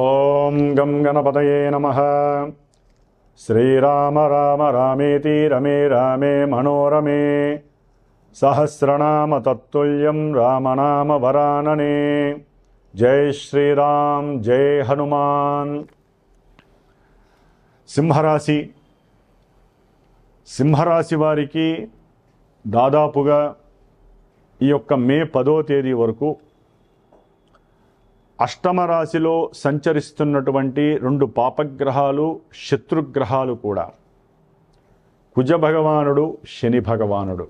ఓం గం గణపతయే నమః. శ్రీరామ రామ రామేతి రమే రామే మనోరమే. సహస్రనామ తత్తుల్యం రామనామ వరాననే. జై శ్రీరామ్, జై హనుమాన్. సింహరాశి వారికి దాదాపుగా ఈ యొక్క మే 10వ తేదీ వరకు అష్టమ రాశిలో సంచరిస్తున్నటువంటి 2 పాపగ్రహాలు, శత్రుగ్రహాలు కూడా, కుజ భగవానుడు, శని భగవానుడు,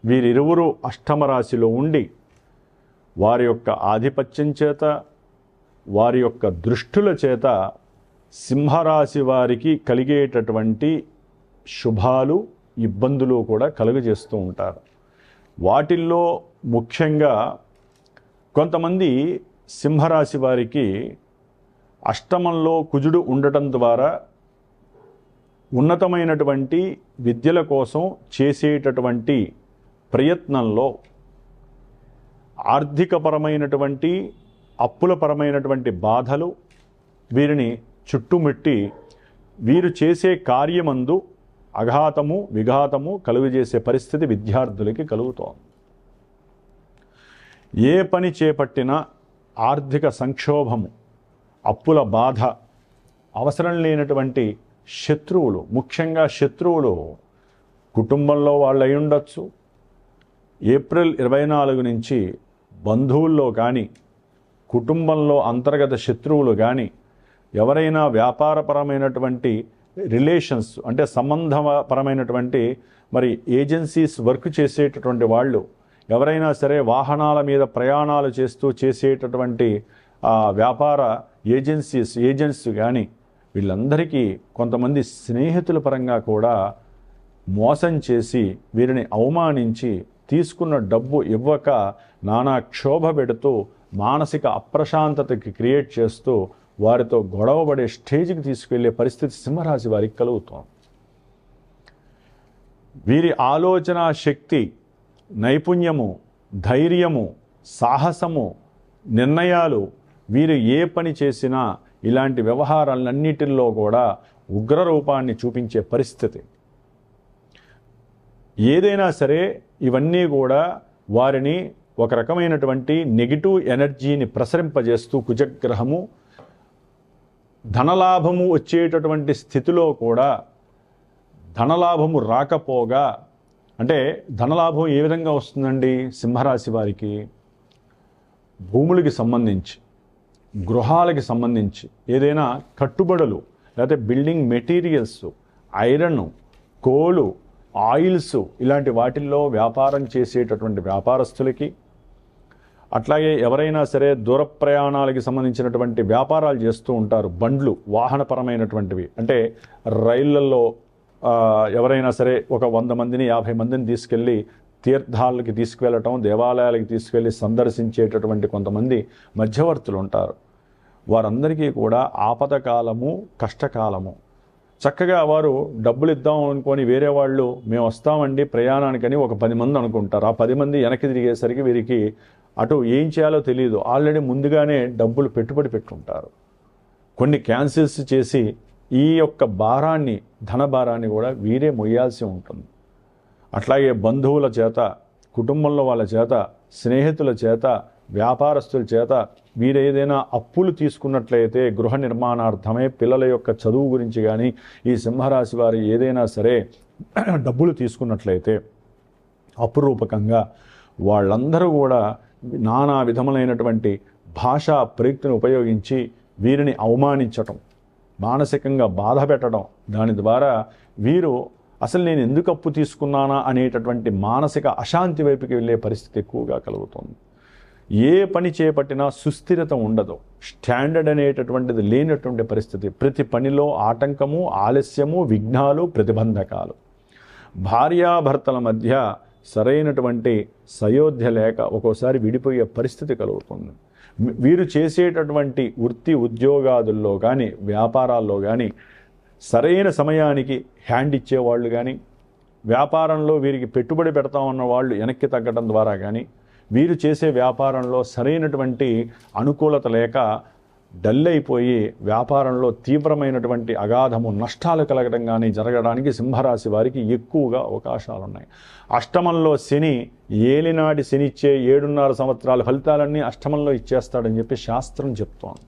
వీరిరువురు అష్టమ రాశిలో ఉండి వారి యొక్క ఆధిపత్యం చేత, వారి యొక్క దృష్టుల చేత సింహరాశి వారికి కలిగేటటువంటి శుభాలు, ఇబ్బందులు కూడా కలుగజేస్తూ ఉంటారు. వాటిల్లో ముఖ్యంగా కొంతమంది సింహరాశి వారికి అష్టమంలో కుజుడు ఉండటం ద్వారా ఉన్నతమైనటువంటి విద్యల కోసం చేసేటటువంటి ప్రయత్నంలో ఆర్థికపరమైనటువంటి, అప్పులపరమైనటువంటి బాధలు వీరిని చుట్టుముట్టి వీరు చేసే కార్యమందు అఘాతము, విఘాతము కలుగజేసే పరిస్థితి విద్యార్థులకి కలుగుతోంది. ఏ పని చేపట్టినా ఆర్థిక సంక్షోభము, అప్పుల బాధ, అవసరం లేనటువంటి శత్రువులు, ముఖ్యంగా శత్రువులు కుటుంబంలో వాళ్ళు అయి ఉండొచ్చు. ఏప్రిల్ 24 నుంచి బంధువుల్లో కానీ, కుటుంబంలో అంతర్గత శత్రువులు కానీ, ఎవరైనా వ్యాపారపరమైనటువంటి రిలేషన్స్ అంటే సంబంధపరమైనటువంటి ఏజెన్సీస్ వర్క్ చేసేటటువంటి వాళ్ళు, ఎవరైనా సరే వాహనాల మీద ప్రయాణాలు చేస్తూ చేసేటటువంటి వ్యాపార ఏజెంట్స్ కానీ, వీళ్ళందరికీ కొంతమంది స్నేహితుల పరంగా కూడా మోసం చేసి వీరిని అవమానించి తీసుకున్న డబ్బు ఇవ్వక నానా క్షోభ పెడుతూ మానసిక అప్రశాంతతకి క్రియేట్ చేస్తూ వారితో గొడవపడే స్టేజ్కి తీసుకెళ్లే పరిస్థితి సింహరాశి వారికి కలుగుతోంది. వీరి ఆలోచన శక్తి, నైపుణ్యము, ధైర్యము, సాహసము, నిర్ణయాలు, వీరు ఏ పని చేసినా ఇలాంటి వ్యవహారాలన్నిటిల్లో కూడా ఉగ్ర రూపాన్ని చూపించే పరిస్థితి. ఏదైనా సరే ఇవన్నీ కూడా వారిని ఒక రకమైనటువంటి నెగిటివ్ ఎనర్జీని ప్రసరింపజేస్తూ, కుజగ్రహము ధనలాభము వచ్చేటటువంటి స్థితిలో కూడా ధనలాభము రాకపోగా, అంటే ధనలాభం ఏ విధంగా వస్తుందండి సింహరాశి వారికి? భూములకి సంబంధించి, గృహాలకి సంబంధించి ఏదైనా కట్టుబడులు, లేకపోతే బిల్డింగ్ మెటీరియల్స్, ఐరన్, కోలు, ఆయిల్స్, ఇలాంటి వాటిల్లో వ్యాపారం చేసేటటువంటి వ్యాపారస్తులకి, అట్లాగే ఎవరైనా సరే దూర ప్రయాణాలకి సంబంధించినటువంటి వ్యాపారాలు చేస్తూ ఉంటారు. బండ్లు, వాహనపరమైనటువంటివి, అంటే రైళ్లలో ఎవరైనా సరే ఒక 100 మందిని 50 మందిని తీసుకెళ్ళి తీర్థాలకి తీసుకువెళ్ళటం, దేవాలయాలకి తీసుకెళ్ళి సందర్శించేటటువంటి కొంతమంది మధ్యవర్తులు ఉంటారు. వారందరికీ కూడా ఆపదకాలము, కష్టకాలము. చక్కగా వారు డబ్బులు ఇద్దాం అనుకొని వేరే వాళ్ళు మేము వస్తామండి ప్రయాణానికని ఒక 10 మంది అనుకుంటారు. ఆ 10 మంది వెనక్కి తిరిగేసరికి వీరికి అటు ఏం చేయాలో తెలియదు. ఆల్రెడీ ముందుగానే డబ్బులు పెట్టుబడి పెట్టుకుంటారు. కొన్ని క్యాన్సిల్స్ చేసి ఈ యొక్క భారాన్ని, ధన భారాన్ని కూడా వీరే మొయ్యాల్సి ఉంటుంది. అట్లాగే బంధువుల చేత, కుటుంబంలో వాళ్ళ చేత, స్నేహితుల చేత, వ్యాపారస్తుల చేత వీరేదైనా అప్పులు తీసుకున్నట్లయితే గృహ నిర్మాణార్థమే, పిల్లల యొక్క చదువు గురించి కానీ, ఈ సింహరాశి వారు ఏదైనా సరే డబ్బులు తీసుకున్నట్లయితే అపురూపకంగా వాళ్ళందరూ కూడా నానా విధములైనటువంటి భాషా ప్రయుక్తిని ఉపయోగించి వీరిని అవమానించటం, మానసికంగా బాధ పెట్టడం, దాని ద్వారా వీరు అసలు నేను ఎందుకు అప్పు తీసుకున్నానా అనేటటువంటి మానసిక అశాంతి వైపుకి వెళ్ళే పరిస్థితి ఎక్కువగా కలుగుతుంది. ఏ పని చేపట్టినా సుస్థిరత ఉండదు, స్టాండర్డ్ అనేటటువంటిది లేనటువంటి పరిస్థితి. ప్రతి పనిలో ఆటంకము, ఆలస్యము, విఘ్నాలు, ప్రతిబంధకాలు. భార్యాభర్తల మధ్య సరైనటువంటి సయోధ్య లేక ఒక్కోసారి విడిపోయే పరిస్థితి కలుగుతుంది. వీరు చేసేటటువంటి వృత్తి ఉద్యోగాదుల్లో కానీ, వ్యాపారాల్లో కానీ సరైన సమయానికి హ్యాండ్ ఇచ్చేవాళ్ళు కానీ, వ్యాపారంలో వీరికి పెట్టుబడి పెడతామన్న వాళ్ళు వెనక్కి తగ్గడం ద్వారా కానీ, వీరు చేసే వ్యాపారంలో సరైనటువంటి అనుకూలత లేక డల్ అయిపోయి వ్యాపారంలో తీవ్రమైనటువంటి అగాధము నష్టాలు కలగడం కానీ జరగడానికి సింహరాశి వారికి ఎక్కువగా అవకాశాలు ఉన్నాయి. అష్టమంలో శని ఏలినాటి శని ఇచ్చే 7.5 సంవత్సరాల ఫలితాలన్నీ అష్టమంలో ఇచ్చేస్తాడని చెప్పి శాస్త్రం చెప్తోంది.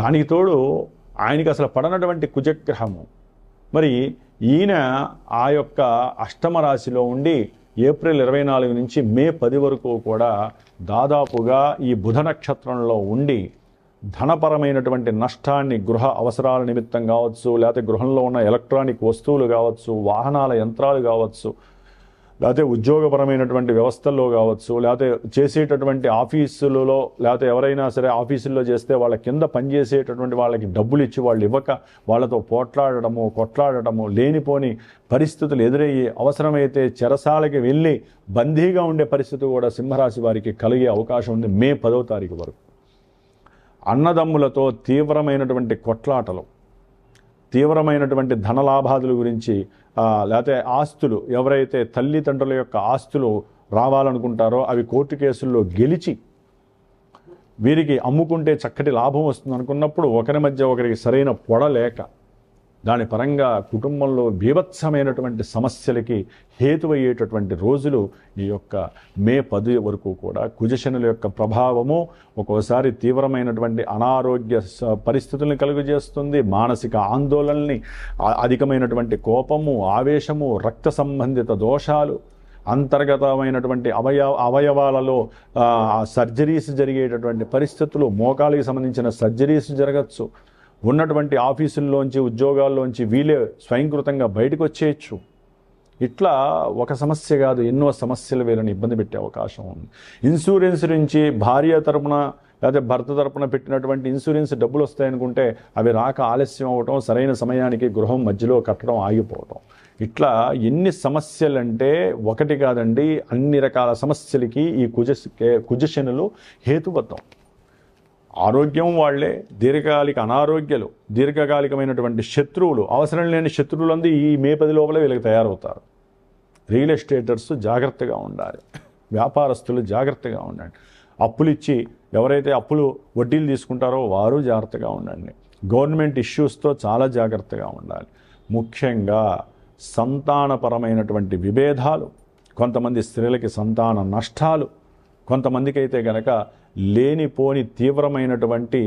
దానికి తోడు ఆయనకి అసలు పడనటువంటి కుజగ్రహము. మరి ఈయన ఆ యొక్క అష్టమ రాశిలో ఉండి ఏప్రిల్ 24 నుంచి మే 10 వరకు కూడా దాదాపుగా ఈ బుధ నక్షత్రంలో ఉండి ధనపరమైనటువంటి నష్టాన్ని గృహ అవసరాల నిమిత్తం కావచ్చు, లేకపోతే గృహంలో ఉన్న ఎలక్ట్రానిక్ వస్తువులు కావచ్చు, వాహనాల యంత్రాలు కావచ్చు, లేకపోతే ఉద్యోగపరమైనటువంటి వ్యవస్థల్లో కావచ్చు, లేకపోతే చేసేటటువంటి ఆఫీసులలో, లేకపోతే ఎవరైనా సరే ఆఫీసుల్లో చేస్తే వాళ్ళ కింద పనిచేసేటటువంటి వాళ్ళకి డబ్బులు ఇచ్చి వాళ్ళు ఇవ్వక వాళ్ళతో కొట్లాడటము లేనిపోని పరిస్థితులు ఎదురయ్యి అవసరమైతే చెరసాలకి వెళ్ళి బందీగా ఉండే పరిస్థితి కూడా సింహరాశి వారికి కలిగే అవకాశం ఉంది మే 10వ తారీఖు వరకు. అన్నదమ్ములతో తీవ్రమైనటువంటి కొట్లాటలు, తీవ్రమైనటువంటి ధనలాభాదుల గురించి, లేకపోతే ఆస్తులు, ఎవరైతే తల్లిదండ్రుల యొక్క ఆస్తులు రావాలనుకుంటారో అవి కోర్టు కేసుల్లో గెలిచి వీరికి అమ్ముకుంటే చక్కటి లాభం వస్తుంది అనుకున్నప్పుడు ఒకరి మధ్య ఒకరికి సరైన పొడలేక దాని పరంగా కుటుంబంలో బీభత్సమైనటువంటి సమస్యలకి హేతువయ్యేటటువంటి రోజులు ఈ యొక్క మే 10 వరకు కూడా. కుజశనుల యొక్క ప్రభావము ఒక్కోసారి తీవ్రమైనటువంటి అనారోగ్య పరిస్థితులను కలుగజేస్తుంది, మానసిక ఆందోళనని, అధికమైనటువంటి కోపము, ఆవేశము, రక్త సంబంధిత దోషాలు, అంతర్గతమైనటువంటి అవయవాలలో సర్జరీస్ జరిగేటటువంటి పరిస్థితులు, మోకాలికి సంబంధించిన సర్జరీస్ జరగచ్చు, ఉన్నటువంటి ఆఫీసుల్లోంచి ఉద్యోగాల్లోంచి వీళ్ళే స్వయంకృతంగా బయటకు వచ్చేయచ్చు. ఇట్లా ఒక సమస్య కాదు, ఎన్నో సమస్యలు వీళ్ళని ఇబ్బంది పెట్టే అవకాశం ఉంది. ఇన్సూరెన్స్ నుంచి భార్య తరపున లేకపోతే భర్త తరపున పెట్టినటువంటి ఇన్సూరెన్స్ డబ్బులు వస్తాయనుకుంటే అవి రాక ఆలస్యం అవ్వటం, సరైన సమయానికి గృహం మధ్యలో కట్టడం ఆగిపోవటం, ఇట్లా ఎన్ని సమస్యలంటే ఒకటి కాదండి, అన్ని రకాల సమస్యలకి ఈ కుజశనులు హేతుబద్ధం. ఆరోగ్యం వాళ్లే, దీర్ఘకాలిక అనారోగ్యాలు, దీర్ఘకాలికమైనటువంటి శత్రువులు, అవసరం లేని శత్రువులందరూ ఈ మే 10 లోపల వీళ్ళకి తయారవుతారు. రియల్ ఎస్టేటర్స్ జాగ్రత్తగా ఉండాలి, వ్యాపారస్తులు జాగ్రత్తగా ఉండండి, అప్పులు ఇచ్చి ఎవరైతే అప్పులు వడ్డీలు తీసుకుంటారో వారు జాగ్రత్తగా ఉండండి, గవర్నమెంట్ ఇష్యూస్తో చాలా జాగ్రత్తగా ఉండాలి. ముఖ్యంగా సంతానపరమైనటువంటి విభేదాలు, కొంతమంది స్త్రీలకి సంతాన నష్టాలు, కొంతమందికి అయితే గనక లేనిపోని తీవ్రమైనటువంటి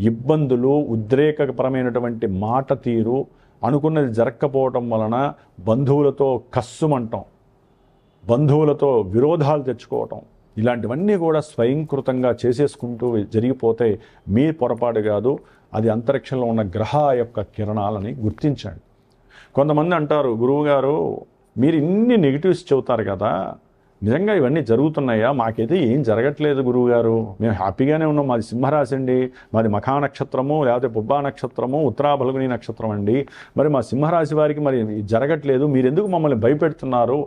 ఇబ్బందులు, ఉద్రేకపరమైనటువంటి మాట తీరు, అనుకున్నది జరగకపోవటం వలన బంధువులతో కస్సుమంటం, బంధువులతో విరోధాలు తెచ్చుకోవటం, ఇలాంటివన్నీ కూడా స్వయంకృతంగా చేసేసుకుంటూ జరిగిపోతే మీ పొరపాటు కాదు, అది అంతరిక్షంలో ఉన్న గ్రహ యొక్క కిరణాలని గుర్తించండి. కొంతమంది అంటారు, గురువుగారు మీరు ఇన్ని నెగిటివ్స్ చెబుతారు కదా, నిజంగా ఇవన్నీ జరుగుతున్నాయా? మాకైతే ఏం జరగట్లేదు గురువుగారు, మేము హ్యాపీగానే ఉన్నాం, మాది సింహరాశి అండి, మాది మఖా నక్షత్రము, లేకపోతే పుబ్బా నక్షత్రము, ఉత్తరా ఫల్గుని నక్షత్రం అండి, మరి మా సింహరాశి వారికి మరి జరగట్లేదు, మీరు ఎందుకు మమ్మల్ని భయపెడుతున్నారు,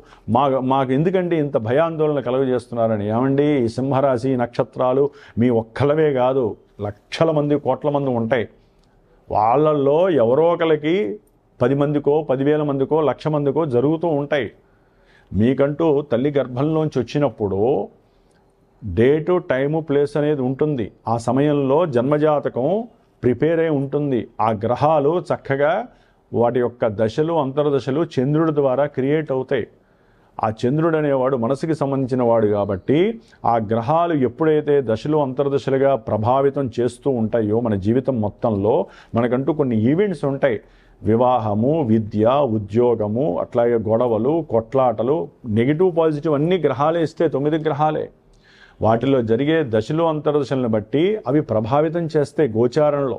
మాకు ఎందుకండి ఇంత భయాందోళన కలుగజేస్తున్నారని. ఏమండి, ఈ సింహరాశి నక్షత్రాలు మీ ఒక్కలవే కాదు, లక్షల మంది, కోట్ల మంది ఉంటాయి. వాళ్ళల్లో ఎవరో ఒకరికి 10 మందికో, 10,000 మందికో, 1,00,000 మందికో జరుగుతూ ఉంటాయి. మీకంటూ తల్లి గర్భంలోంచి వచ్చినప్పుడు డేటు, టైము, ప్లేస్ అనేది ఉంటుంది. ఆ సమయంలో జన్మజాతకం ప్రిపేర్ అయి ఉంటుంది. ఆ గ్రహాలు చక్కగా వాటి యొక్క దశలు, అంతర్దశలు చంద్రుడి ద్వారా క్రియేట్ అవుతాయి. ఆ చంద్రుడు అనేవాడు మనసుకి సంబంధించిన వాడు కాబట్టి ఆ గ్రహాలు ఎప్పుడైతే దశలు, అంతర్దశలుగా ప్రభావితం చేస్తూ ఉంటాయో మన జీవితం మొత్తంలో మనకంటూ కొన్ని ఈవెంట్స్ ఉంటాయి. వివాహము, విద్య, ఉద్యోగము, అట్లాగే గొడవలు, కొట్లాటలు, నెగిటివ్ పాజిటివ్ అన్ని గ్రహాలే ఇస్తే 9 గ్రహాలే. వాటిలో జరిగే దశలు, అంతర్దశలను బట్టి అవి ప్రభావితం చేస్తే గోచారంలో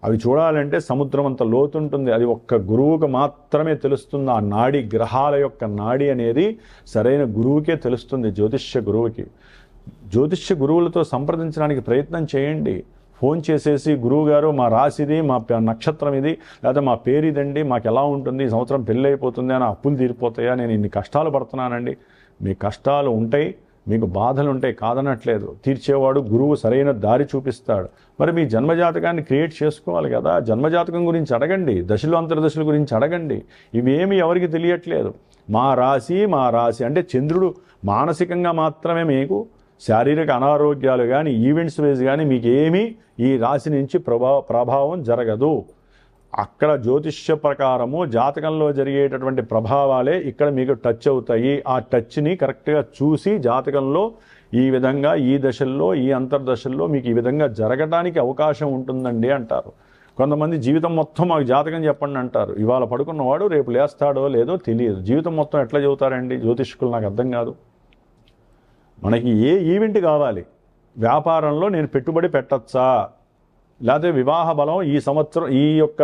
అవి చూడాలంటే సముద్రం అంత లోతుంటుంది. అది ఒక్క గురువుకు మాత్రమే తెలుస్తుంది. ఆ నాడి, గ్రహాల యొక్క నాడి అనేది సరైన గురువుకే తెలుస్తుంది, జ్యోతిష్య గురువుకి. జ్యోతిష్య గురువులతో సంప్రదించడానికి ప్రయత్నం చేయండి. ఫోన్ చేసేసి, గురువుగారు మా రాశిది, మా నక్షత్రం ఇది, లేదా మా పేరు ఇదండి, మాకు ఎలా ఉంటుంది, ఈ సంవత్సరం పెళ్ళి అయిపోతుంది, అని అప్పులు తీరిపోతాయా, నేను ఇన్ని కష్టాలు పడుతున్నానండి. మీ కష్టాలు ఉంటాయి, మీకు బాధలు ఉంటాయి, కాదనట్లేదు. తీర్చేవాడు గురువు సరైన దారి చూపిస్తాడు. మరి మీ జన్మజాతకాన్ని క్రియేట్ చేసుకోవాలి కదా. జన్మజాతకం గురించి అడగండి, దశలు, అంతర్దశల గురించి అడగండి. ఇవేమి ఎవరికి తెలియట్లేదు. మా రాశి అంటే చంద్రుడు మానసికంగా మాత్రమే మీకు శారీరక అనారోగ్యాలు కానీ ఈవెంట్స్ వైజ్ కానీ మీకు ఏమీ ఈ రాశి నుంచి ప్రభావం జరగదు. అక్కడ జ్యోతిష్య ప్రకారము జాతకంలో జరిగేటటువంటి ప్రభావాలే ఇక్కడ మీకు టచ్ అవుతాయి. ఆ టచ్ని కరెక్ట్గా చూసి జాతకంలో ఈ విధంగా ఈ దశల్లో ఈ అంతర్దశల్లో మీకు ఈ విధంగా జరగడానికి అవకాశం ఉంటుందండి అంటారు. కొంతమంది జీవితం మొత్తం మాకు జాతకం చెప్పండి అంటారు. ఇవాళ పడుకున్నవాడు రేపు లేస్తాడో లేదో తెలియదు. జీవితం మొత్తం ఎట్లా చెబుతారండి జ్యోతిష్కులు? నాకు అర్థం కాదు. మనకి ఏ ఈవెంట్ కావాలి? వ్యాపారంలో నేను పెట్టుబడి పెట్టచ్చా, లేకపోతే వివాహ బలం ఈ సంవత్సరం ఈ యొక్క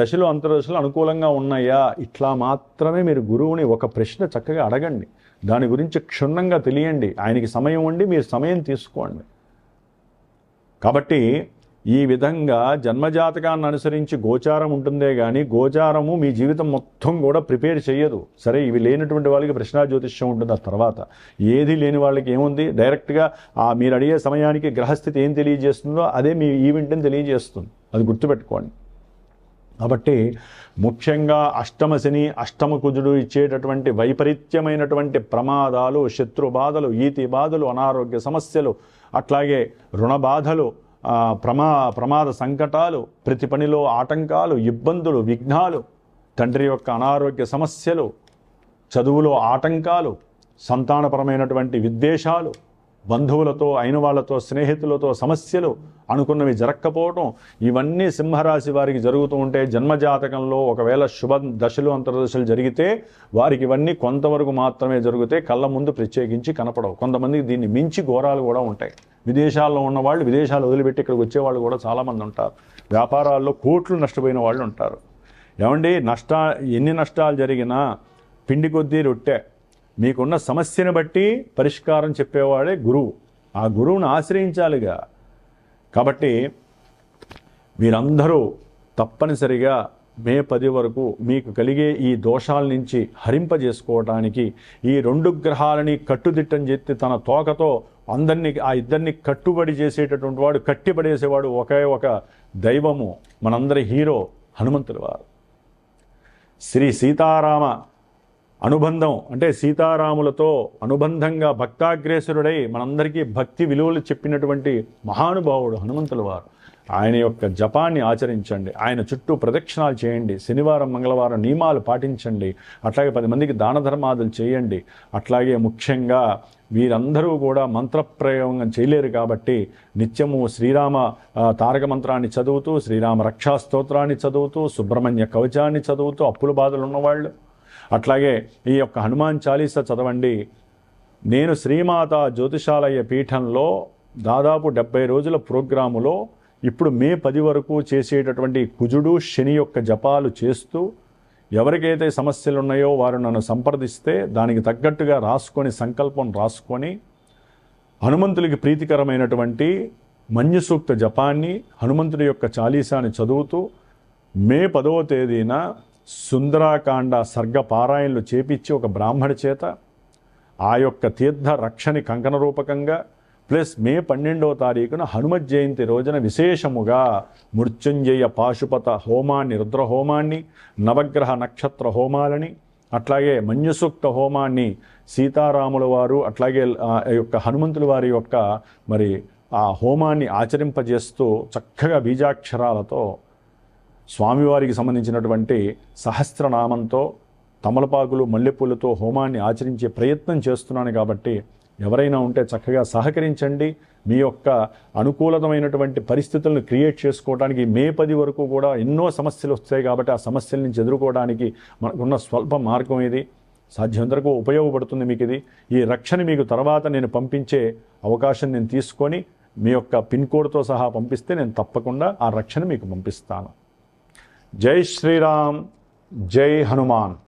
దశలు అంతర్దశలు అనుకూలంగా ఉన్నాయా? ఇట్లా మాత్రమే మీరు గురువుని ఒక ప్రశ్న చక్కగా అడగండి. దాని గురించి క్షుణ్ణంగా తెలియండి. ఆయనకి సమయం ఉండి మీరు సమయం తీసుకోండి. కాబట్టి ఈ విధంగా జన్మజాతకాన్ని అనుసరించి గోచారం ఉంటుందే కానీ గోచారము మీ జీవితం మొత్తం కూడా ప్రిపేర్ చేయదు. సరే, ఇవి లేనటువంటి వాళ్ళకి ప్రశ్నా జ్యోతిష్యం ఉంటుంది. ఆ తర్వాత ఏది లేని వాళ్ళకి ఏముంది, డైరెక్ట్గా మీరు అడిగే సమయానికి గ్రహస్థితి ఏం తెలియజేస్తుందో అదే మీ ఈవెంట్ని తెలియజేస్తుంది. అది గుర్తుపెట్టుకోండి. కాబట్టి ముఖ్యంగా అష్టమ శని, అష్టమ కుజుడు ఇచ్చేటటువంటి వైపరీత్యమైనటువంటి ప్రమాదాలు, శత్రు బాధలు, ఈతి బాధలు, అనారోగ్య సమస్యలు, అట్లాగే రుణ బాధలు, ప్రమాద సంకటాలు, ప్రతి పనిలో ఆటంకాలు, ఇబ్బందులు, విఘ్నాలు, తండ్రి యొక్క అనారోగ్య సమస్యలు, చదువులో ఆటంకాలు, సంతానపరమైనటువంటి విద్వేషాలు, బంధువులతో అయిన వాళ్ళతో స్నేహితులతో సమస్యలు, అనుకున్నవి జరగకపోవటం, ఇవన్నీ సింహరాశి వారికి జరుగుతూ ఉంటే జన్మజాతకంలో ఒకవేళ శుభ దశలు అంతర్దశలు జరిగితే వారికి ఇవన్నీ కొంతవరకు మాత్రమే జరిగితే కళ్ళ ముందు ప్రత్యేకించి కనపడవు. కొంతమందికి దీన్ని మించి ఘోరాలు కూడా ఉంటాయి. విదేశాల్లో ఉన్నవాళ్ళు విదేశాలు వదిలిపెట్టి ఇక్కడికి వచ్చేవాళ్ళు కూడా చాలామంది ఉంటారు. వ్యాపారాల్లో కోట్లు నష్టపోయిన వాళ్ళు ఉంటారు. ఏమండి, ఎన్ని నష్టాలు జరిగినా పిండి కొద్దీ రొట్టె. మీకున్న సమస్యను బట్టి పరిష్కారం చెప్పేవాడే గురువు. ఆ గురువును ఆశ్రయించాలిగా. కాబట్టి మీరందరూ తప్పనిసరిగా మే 10 వరకు మీకు కలిగే ఈ దోషాల నుంచి హరింపజేసుకోవటానికి ఈ 2 గ్రహాలని కట్టుదిట్టం చేసి తన తోకతో ఆ ఇద్దరిని కట్టుబడి చేసేటటువంటి వాడు, కట్టిపడేసేవాడు ఒకే ఒక దైవము, మనందరి హీరో హనుమంతుల వారు. శ్రీ సీతారామ అనుబంధం అంటే సీతారాములతో అనుబంధంగా భక్తాగ్రేసరుడై మనందరికీ భక్తి విలువలు చెప్పినటువంటి మహానుభావుడు హనుమంతుల వారు. ఆయన యొక్క జపాన్ని ఆచరించండి. ఆయన చుట్టూ ప్రదక్షిణాలు చేయండి. శనివారం మంగళవారం నియమాలు పాటించండి. అట్లాగే 10 మందికి దాన ధర్మాదులు చేయండి. అట్లాగే ముఖ్యంగా వీరందరూ కూడా మంత్రప్రయోగం చేయలేరు కాబట్టి నిత్యము శ్రీరామ తారక మంత్రాన్ని చదువుతూ, శ్రీరామ రక్షా స్తోత్రాన్ని చదువుతూ, సుబ్రహ్మణ్య కవచాన్ని చదువుతూ, అప్పుల బాధలు ఉన్నవాళ్ళు అట్లాగే ఈ యొక్క హనుమాన్ చాలీసా చదవండి. నేను శ్రీమాత జ్యోతిషాలయ పీఠంలో దాదాపు 70 రోజుల ప్రోగ్రాములో ఇప్పుడు మే 10 వరకు చేసేటటువంటి కుజుడు శని యొక్క జపాలు చేస్తూ ఎవరికైతే సమస్యలు ఉన్నాయో వారు నన్ను సంప్రదిస్తే దానికి తగ్గట్టుగా సంకల్పం రాసుకొని హనుమంతుడికి ప్రీతికరమైనటువంటి మన్యు సూక్త జపాన్ని, హనుమంతుడి యొక్క చాలీసాని చదువుతూ మే 10వ తేదీన సుందరాకాండ సర్గ పారాయణలు చేపించి ఒక బ్రాహ్మడి చేత ఆ యొక్క తీర్థ రక్షని కంకణ రూపకంగా ప్లస్ మే 12వ తారీఖున హనుమత్ జయంతి రోజున విశేషముగా మృత్యుంజయ పాశుపత హోమాన్ని, రుద్రహోమాన్ని, నవగ్రహ నక్షత్ర హోమాలని, అట్లాగే మన్యుసూక్త హోమాన్ని సీతారాముల వారు అట్లాగే యొక్క హనుమంతుల వారి యొక్క మరి ఆ హోమాన్ని ఆచరింపజేస్తూ చక్కగా బీజాక్షరాలతో స్వామివారికి సంబంధించినటువంటి సహస్రనామంతో తమలపాకులు మల్లెపూలతో హోమాన్ని ఆచరించే ప్రయత్నం చేస్తున్నాను. కాబట్టి ఎవరైనా ఉంటే చక్కగా సహకరించండి. మీ యొక్క అనుకూలమైనటువంటి పరిస్థితులను క్రియేట్ చేసుకోవడానికి మే 10 వరకు కూడా ఎన్నో సమస్యలు వస్తాయి. కాబట్టి ఆ సమస్యల నుంచి ఎదుర్కోవడానికి మనకున్న స్వల్ప మార్గం ఇది. సాధ్యమంత వరకు ఉపయోగపడుతుంది మీకు ఇది. ఈ రక్షణ మీకు తర్వాత నేను పంపించే అవకాశం నేను తీసుకొని మీ యొక్క పిన్ కోడ్తో సహా పంపిస్తే నేను తప్పకుండా ఆ రక్షణ మీకు పంపిస్తాను. జై శ్రీరామ్, జై హనుమాన్.